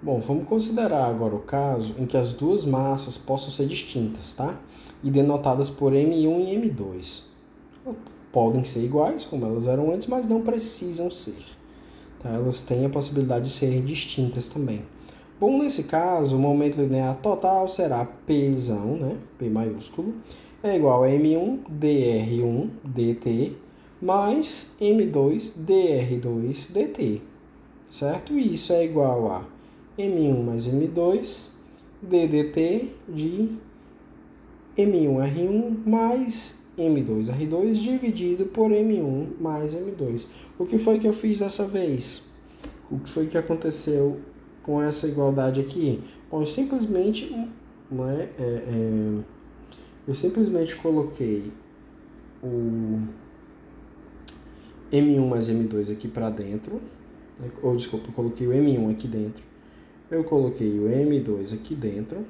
Bom, vamos considerar agora o caso em que as duas massas possam ser distintas, tá? E denotadas por M1 e M2. Podem ser iguais, como elas eram antes, mas não precisam ser. Tá? Elas têm a possibilidade de serem distintas também. Bom, nesse caso, o momento linear total será Pzão, né? P maiúsculo, é igual a M1 dr1 dt mais M2 dr2 dt, certo? E isso é igual a M1 mais M2 ddt de M1R1 mais M2R2 dividido por M1 mais M2. O que foi que eu fiz dessa vez? O que foi que aconteceu com essa igualdade aqui? Bom, eu simplesmente coloquei o M1 mais M2 aqui para dentro, ou desculpa, eu coloquei o M1 aqui dentro, eu coloquei o M2 aqui dentro,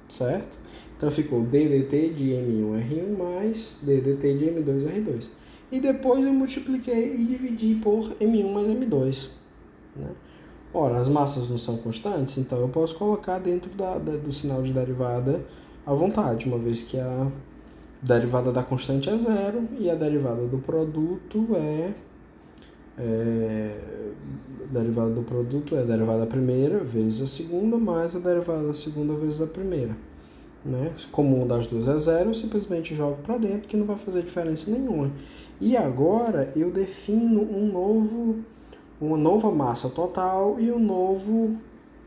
certo? Então ficou ddt de M1R1 mais ddt de M2R2. E depois eu multipliquei e dividi por M1 mais M2, né? Ora, as massas não são constantes, então eu posso colocar dentro do sinal de derivada à vontade, uma vez que a derivada da constante é zero e a derivada do produto a derivada do produto é a derivada da primeira vezes a segunda mais a derivada da segunda vezes a primeira, né? Como uma das duas é zero, eu simplesmente jogo para dentro que não vai fazer diferença nenhuma. E agora eu defino uma nova massa total e um novo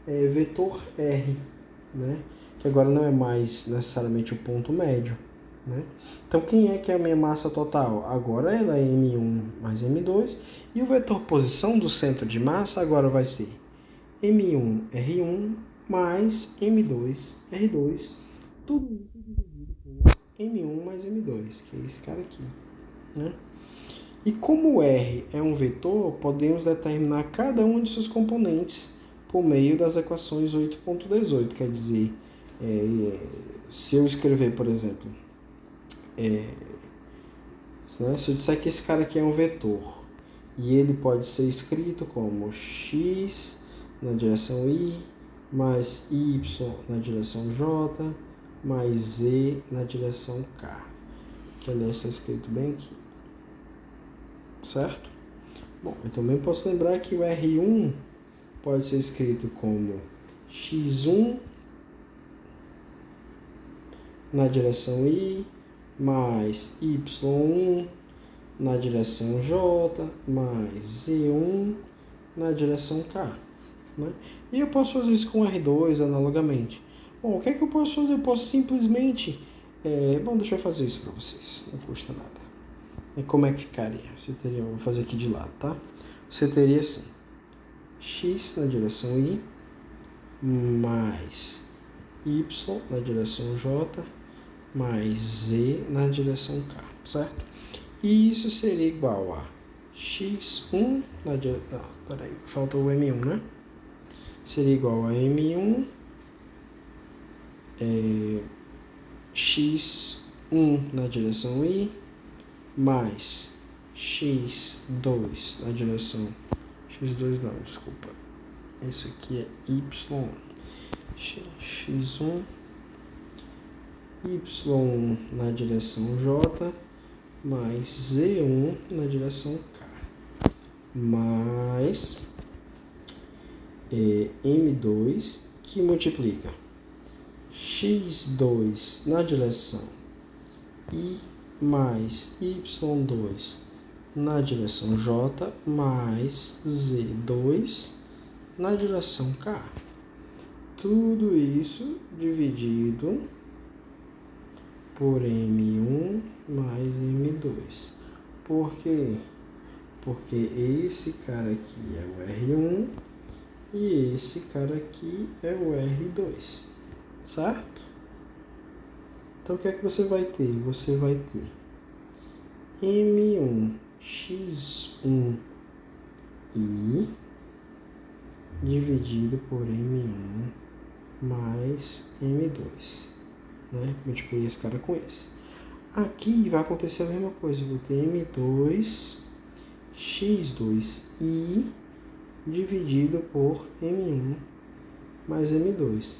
vetor R, né? Que agora não é mais necessariamente o ponto médio, né? Então, quem é que é a minha massa total? Agora ela é M1 mais M2, e o vetor posição do centro de massa agora vai ser M1R1 mais M2R2, tudo isso dividido por M1 mais M2, que é esse cara aqui, né? E como o R é um vetor, podemos determinar cada um de seus componentes por meio das equações 8.18. Quer dizer, se eu escrever, por exemplo, se eu disser que esse cara aqui é um vetor, e ele pode ser escrito como x na direção y, mais y na direção j, mais z na direção k. Que aliás está escrito bem aqui. Certo? Bom, eu também posso lembrar que o R1 pode ser escrito como x1 na direção y, mais y1 na direção j, mais z1 na direção k. Né? E eu posso fazer isso com R2 analogamente. Bom, o que é que eu posso fazer? Eu posso simplesmente... bom, deixa eu fazer isso para vocês, não custa nada. E como é que ficaria? Você teria, vou fazer aqui de lado, tá? Você teria assim, x na direção y, mais y na direção j, mais z na direção k, certo? E isso seria igual a x1 na direção... peraí, faltou o m1, né? Seria igual a m1 x1 na direção y, mais x2 na direção... x2 não, desculpa. Esse aqui é y1. x1, y1 na direção j, mais z1 na direção k, mais m2 que multiplica x2 na direção y mais y2 na direção j, mais z2 na direção k. Tudo isso dividido por m1 mais m2. Por quê? Porque esse cara aqui é o R1 e esse cara aqui é o R2, certo? Então o que é que você vai ter? Você vai ter M1 x1 i dividido por M1 mais M2, né? Multipliquei esse cara com esse. Aqui vai acontecer a mesma coisa, eu vou ter M2 x2i dividido por M1 mais M2.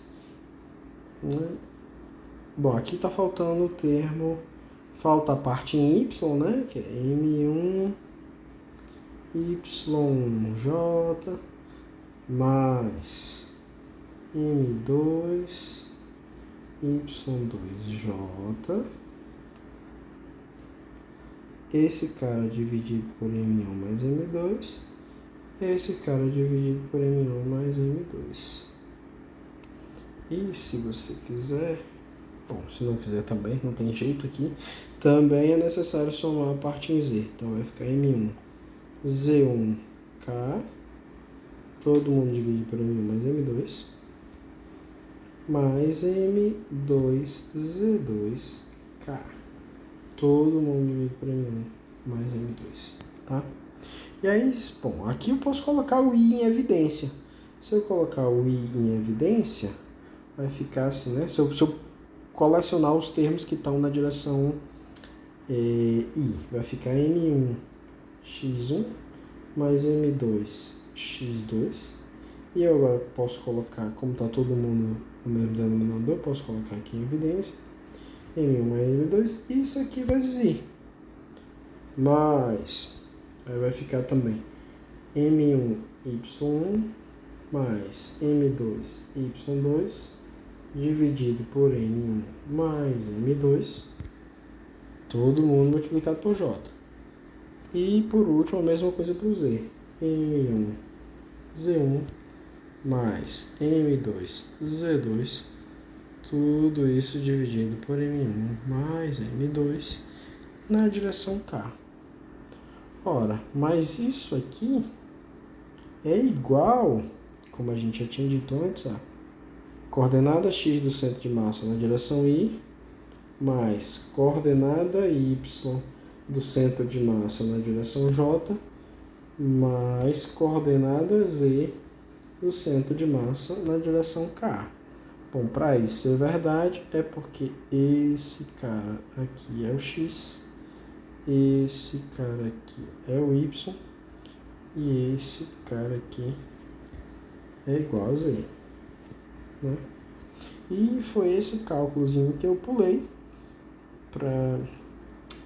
Né? Bom, aqui está faltando o termo, falta a parte em Y, né? Que é M1 YJ mais M2 Y2J. Esse cara dividido por M1 mais M2. Esse cara dividido por M1 mais M2. E se você quiser, bom, se não quiser também, não tem jeito aqui, também é necessário somar a parte em Z. Então vai ficar M1 Z1K, todo mundo divide por M1 mais M2, mais M2Z2K, todo mundo divide por M1 mais M2, tá? E aí, bom, aqui eu posso colocar o I em evidência. Se eu colocar o I em evidência, vai ficar assim, né? Se eu colecionar os termos que estão na direção I, vai ficar M1x1 mais M2x2. E eu agora posso colocar, como está todo mundo no mesmo denominador, posso colocar aqui em evidência M1 mais M2. E isso aqui vai dizer mais, aí vai ficar também M1y1 mais M2y2 dividido por M1 mais M2, todo mundo multiplicado por J. E por último, a mesma coisa para o Z. M1 Z1 mais M2 Z2, tudo isso dividido por M1 mais M2 na direção K. Ora, mas isso aqui é igual, como a gente já tinha dito antes, a coordenada x do centro de massa na direção I, mais coordenada y do centro de massa na direção J, mais coordenada z do centro de massa na direção K. Bom, para isso ser verdade, é porque esse cara aqui é o x, esse cara aqui é o y, e esse cara aqui é igual a z. Né? E foi esse cálculozinho que eu pulei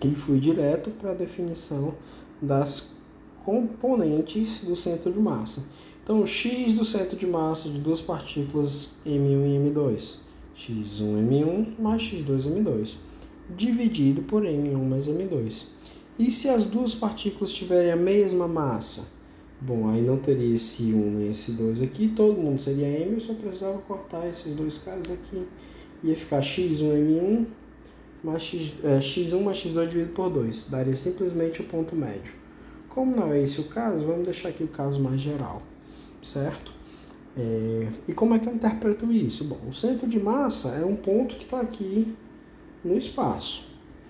e fui direto para a definição das componentes do centro de massa. Então, o x do centro de massa de duas partículas M1 e M2, x1M1 mais x2M2, dividido por M1 mais M2. E se as duas partículas tiverem a mesma massa? Bom, aí não teria esse 1 nem esse 2 aqui, todo mundo seria M, eu só precisava cortar esses dois caras aqui. Ia ficar x1M1 mais x1 mais x2 dividido por 2. Daria simplesmente o ponto médio. Como não é esse o caso, vamos deixar aqui o caso mais geral, certo? E como é que eu interpreto isso? Bom, o centro de massa é um ponto que está aqui no espaço,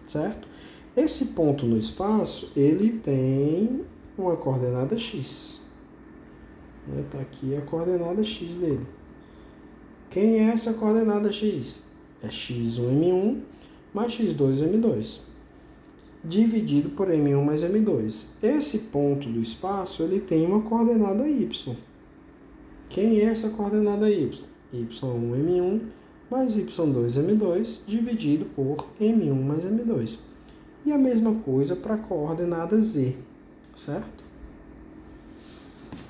certo? Esse ponto no espaço, ele tem uma coordenada x. Está aqui a coordenada x dele. Quem é essa coordenada x? É x1m1 mais x2m2, dividido por m1 mais m2. Esse ponto do espaço, ele tem uma coordenada y. Quem é essa coordenada y? y1m1 mais y2m2, dividido por m1 mais m2. E a mesma coisa para a coordenada z, certo?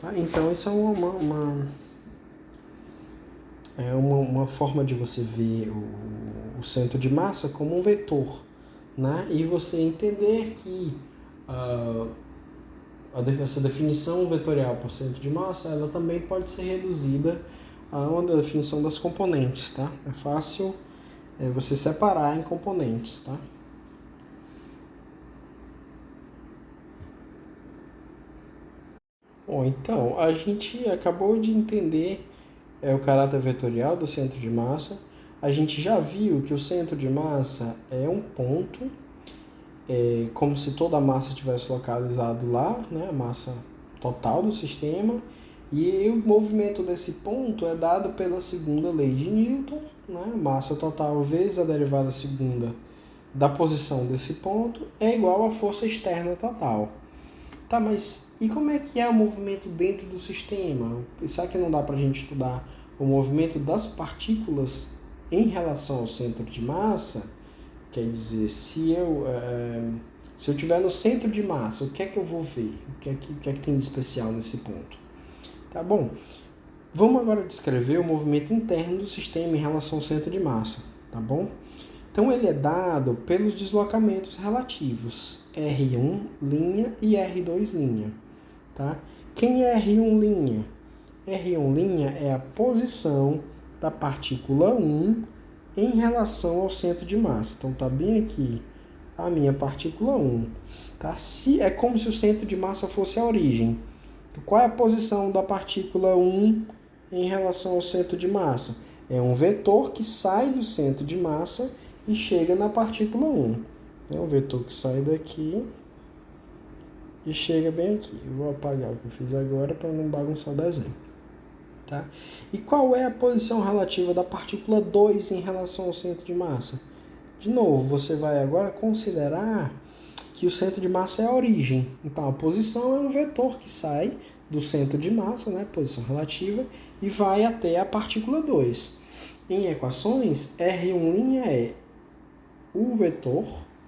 Tá? Então, isso é uma forma de você ver o centro de massa como um vetor, né? E você entender que essa definição vetorial por centro de massa, ela também pode ser reduzida a uma definição das componentes, tá? É fácil você separar em componentes, tá? Bom, então, a gente acabou de entender o caráter vetorial do centro de massa. A gente já viu que o centro de massa é um ponto, como se toda a massa tivesse localizado lá, né, a massa total do sistema, e o movimento desse ponto é dado pela segunda lei de Newton, né, massa total vezes a derivada segunda da posição desse ponto é igual à força externa total. Tá, mas e como é que é o movimento dentro do sistema? Será que não dá para a gente estudar o movimento das partículas em relação ao centro de massa, quer dizer, se eu estiver no centro de massa, o que é que eu vou ver? O que é que tem de especial nesse ponto? Tá bom? Vamos agora descrever o movimento interno do sistema em relação ao centro de massa, tá bom? Então, ele é dado pelos deslocamentos relativos R1' e R2', tá? Quem é R1'? R1' é a posição da partícula 1 em relação ao centro de massa. Então, tá bem aqui a minha partícula 1, tá? É como se o centro de massa fosse a origem. Então, qual é a posição da partícula 1 em relação ao centro de massa? É um vetor que sai do centro de massa e chega na partícula 1. É um vetor que sai daqui e chega bem aqui. Eu vou apagar o que eu fiz agora para não bagunçar o desenho. Tá? E qual é a posição relativa da partícula 2 em relação ao centro de massa? De novo, você vai agora considerar que o centro de massa é a origem. Então, a posição é um vetor que sai do centro de massa, né, posição relativa, e vai até a partícula 2. Em equações, R1' é o vetor,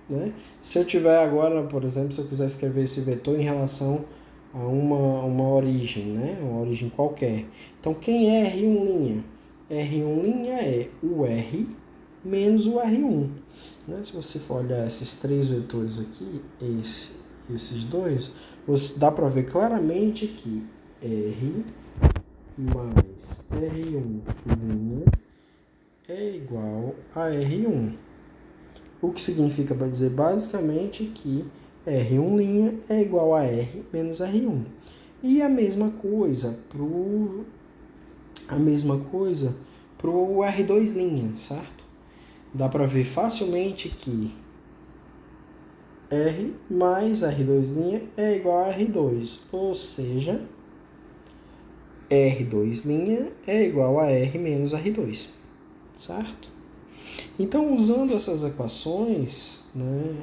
né? Se eu tiver agora, por exemplo, se eu quiser escrever esse vetor em relação a uma origem, né? Uma origem qualquer. Então, quem é R1'? R1' é o R menos o R1. Né? Se você for olhar esses três vetores aqui, esses dois, dá para ver claramente que R mais R1' é igual a R1. O que significa para dizer basicamente que R1' é igual a R menos R1. E a mesma coisa para o R2', certo? Dá para ver facilmente que R mais R2' é igual a R2, ou seja, R2' é igual a R menos R2, certo? Então, usando essas equações, né,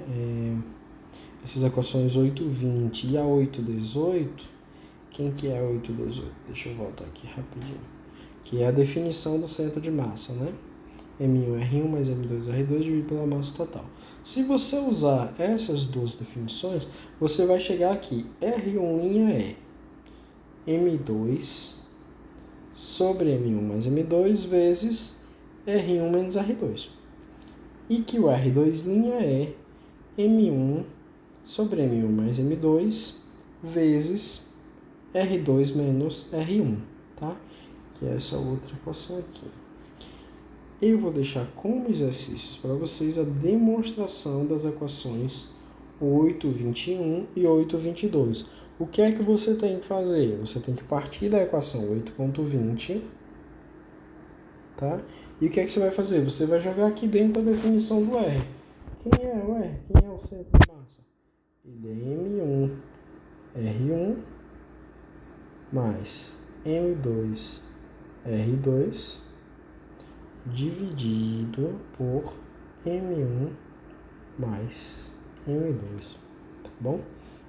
essas equações 8,20 e a 8,18, quem que é a 8,18? Deixa eu voltar aqui rapidinho. Que é a definição do centro de massa, né? M1R1 mais M2R2 dividido pela massa total. Se você usar essas duas definições, você vai chegar aqui. R1' é M2 sobre M1 mais M2 vezes R1 menos R2. E que o R2' é M1 sobre M1 mais M2 vezes R2 menos R1, tá? Que é essa outra equação aqui. Eu vou deixar como exercícios para vocês a demonstração das equações 8,21 e 8,22. O que é que você tem que fazer? Você tem que partir da equação 8,20, tá? E o que é que você vai fazer? Você vai jogar aqui dentro a definição do R. Quem é o R? Quem é o centro de massa? Ele é M1, R1, mais M2, R2, dividido por M1 mais M2, tá bom?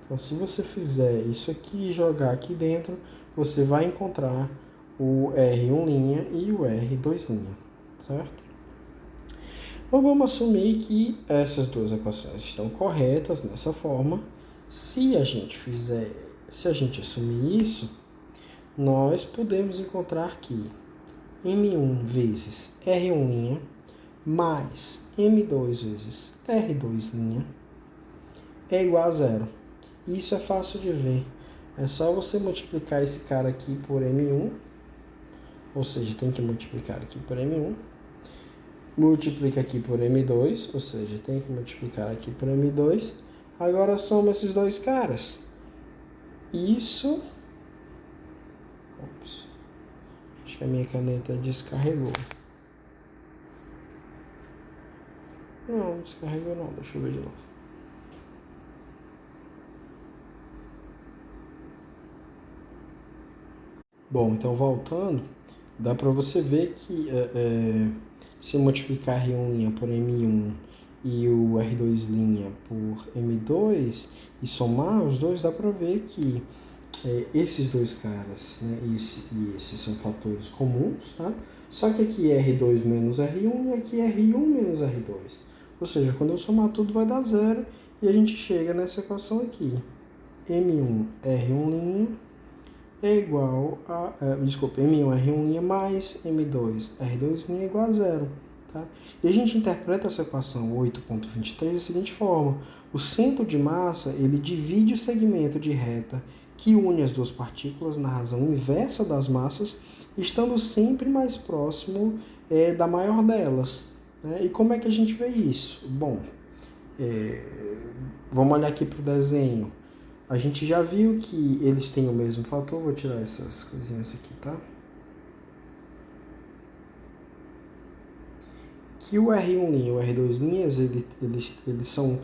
Então, se você fizer isso aqui e jogar aqui dentro, você vai encontrar o R1' e o R2', certo? Então, vamos assumir que essas duas equações estão corretas nessa forma. Se a gente assumir isso, nós podemos encontrar que M1 vezes R1' mais M2 vezes R2' é igual a zero. Isso é fácil de ver. É só você multiplicar esse cara aqui por M1, ou seja, tem que multiplicar aqui por M1, multiplica aqui por M2, ou seja, tem que multiplicar aqui por M2. Agora soma esses dois caras. Isso... Ops. Acho que a minha caneta descarregou. Não, descarregou não. Deixa eu ver de novo. Bom, então voltando, dá para você ver que se eu multiplicar R1' por M1 e o R2' por M2 e somar os dois, dá para ver que esses dois caras, né, esse e esse são fatores comuns, tá? Só que aqui é R2 menos R1 e aqui é R1 menos R2. Ou seja, quando eu somar tudo vai dar zero e a gente chega nessa equação aqui. M1 R1' é igual a... M1 R1' mais M2 R2' é igual a zero. Tá? E a gente interpreta essa equação 8.23 da seguinte forma. O centro de massa ele divide o segmento de reta que une as duas partículas na razão inversa das massas, estando sempre mais próximo da maior delas. Né? E como é que a gente vê isso? Bom, vamos olhar aqui para o desenho. A gente já viu que eles têm o mesmo fator. Vou tirar essas coisinhas aqui, tá? Que o R1' e o R2', eles são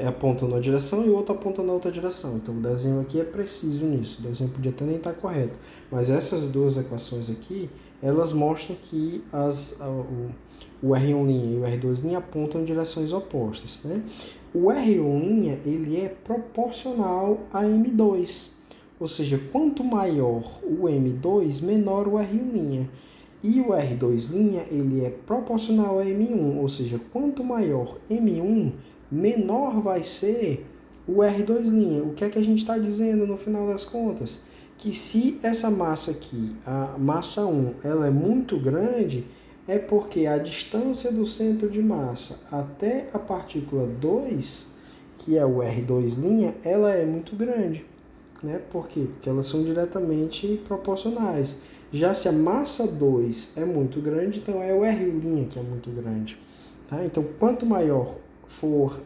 apontam na direção e o outro aponta na outra direção. Então o desenho aqui é preciso nisso. O desenho podia até nem estar correto. Mas essas duas equações aqui, elas mostram que o R1' e o R2' apontam em direções opostas. Né? O R1' ele é proporcional a M2. Ou seja, quanto maior o M2, menor o R1'. E o R2' ele é proporcional a M1. Ou seja, quanto maior M1, menor vai ser o R2'. O que é que a gente está dizendo no final das contas? Que se essa massa aqui, a massa 1, ela é muito grande, é porque a distância do centro de massa até a partícula 2, que é o R2', ela é muito grande. Né? Por quê? Porque elas são diretamente proporcionais. Já se a massa 2 é muito grande, então é o R' que é muito grande. Tá? Então, quanto maior for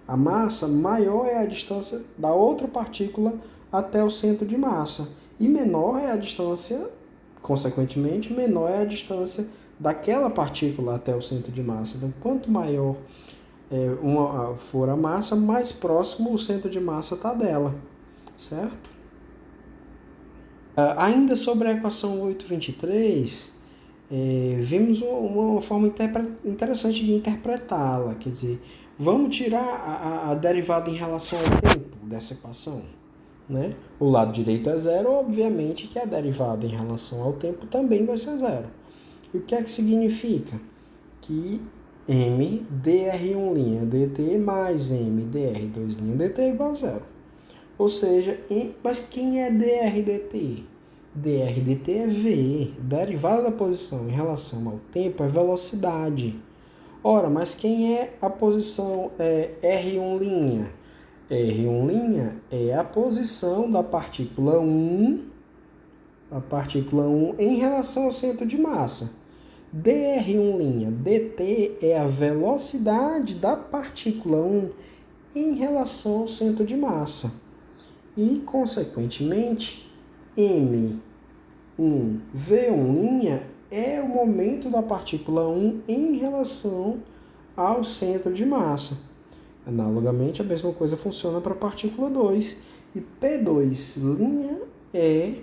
a massa, maior é a distância da outra partícula até o centro de massa. E menor é a distância, consequentemente, menor é a distância daquela partícula até o centro de massa. Então, quanto maior for a massa, mais próximo o centro de massa está dela. Certo? Ainda sobre a equação 8.23, vimos uma forma interessante de interpretá-la. Quer dizer, vamos tirar a derivada em relação ao tempo dessa equação. Né? O lado direito é zero, obviamente que a derivada em relação ao tempo também vai ser zero. E o que é que significa? Que m dr1' dt mais m dr2' dt é igual a zero. Ou seja, mas quem é dr dt? Dr dt é v. Derivada da posição em relação ao tempo é velocidade. Ora, mas quem é a posição R1'? R1' é a posição da partícula 1, em relação ao centro de massa. dr1' dt é a velocidade da partícula 1 em relação ao centro de massa. E, consequentemente, M1 V1' é o momento da partícula 1 em relação ao centro de massa. Analogamente, a mesma coisa funciona para a partícula 2. E P2' é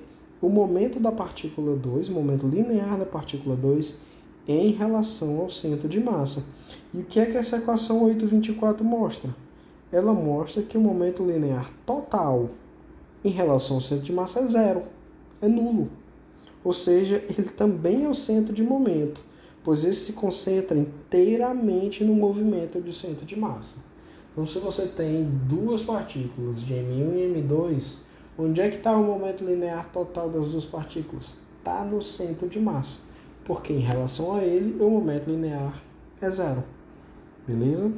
o momento da partícula 2, o momento linear da partícula 2 em relação ao centro de massa. E o que é que essa equação 8.24 mostra? Ela mostra que o momento linear total em relação ao centro de massa é zero, é nulo. Ou seja, ele também é o centro de momento, pois ele se concentra inteiramente no movimento do centro de massa. Então, se você tem duas partículas de M1 e M2, onde é que está o momento linear total das duas partículas? Está no centro de massa, porque em relação a ele, o momento linear é zero. Beleza?